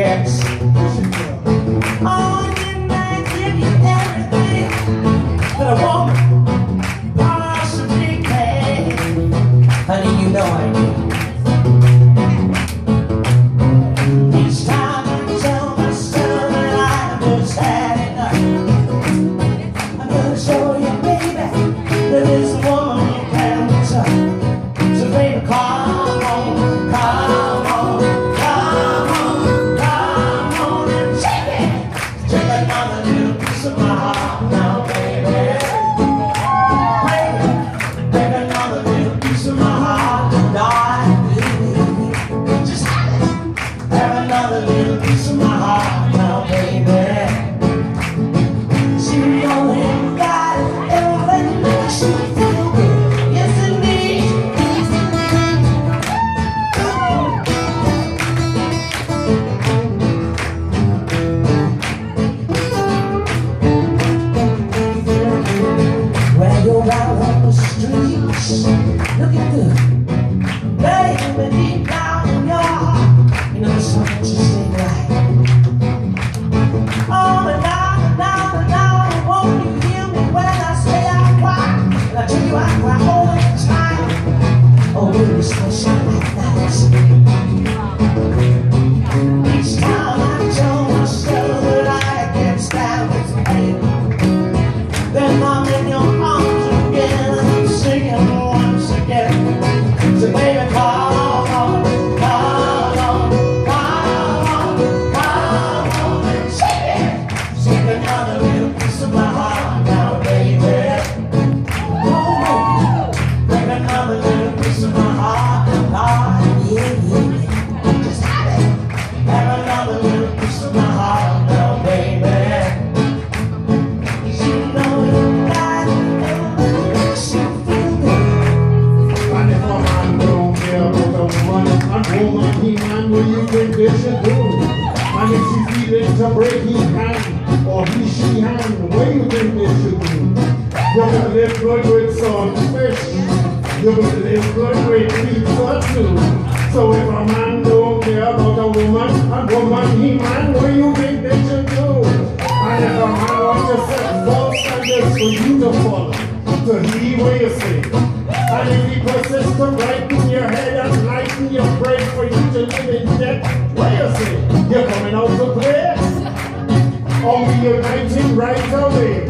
gets. Oh, didn't I give you everything that a woman possibly can? Honey, you know I do. Each time I tell myself that I just had enough, I'm gonna show you, baby, that this woman you can touch. So baby, come on, come on, come on, come on and shake it. Take another little piece of my heart now, baby. Baby, take another little piece of my heart, darling. Just have it. Have another little piece of my heart now, baby. She know him got it, everything makes you feel good. Yes, indeed. When you're out on the streets, looking good, baby, deep down in your heart, you know something just ain't right. Oh, and now, won't you hear me when I say I cry? And I tell you I cry all the time. Oh, baby, so shine like that. Each time I tell myself that I can't stand this pain, then I'm in your arms again, and I'm singing once again. So baby, come on, come on, come on, come on and shake it. Shake another little piece of my heart now, baby. Oh, take another little piece of my heart, Lord, yeah. Just have it. Have another little piece of my heart now, baby. You know you got it, everything makes you feel good. And if a man don't care about a woman, and woman he man, what you think they should do? And if she feeling to break his hand, or she hand, what you think they should do? You're gonna live good with some fish. You're gonna live good with pizza too. So if a man don't care about a woman, and woman he man, what you think they should do? And if a man wants to set false standards for you to follow, to hear what you say. And if he persists to brighten your head and lighten your brain for you to live in debt, what you say? You're coming out to play? Or we uniting right away?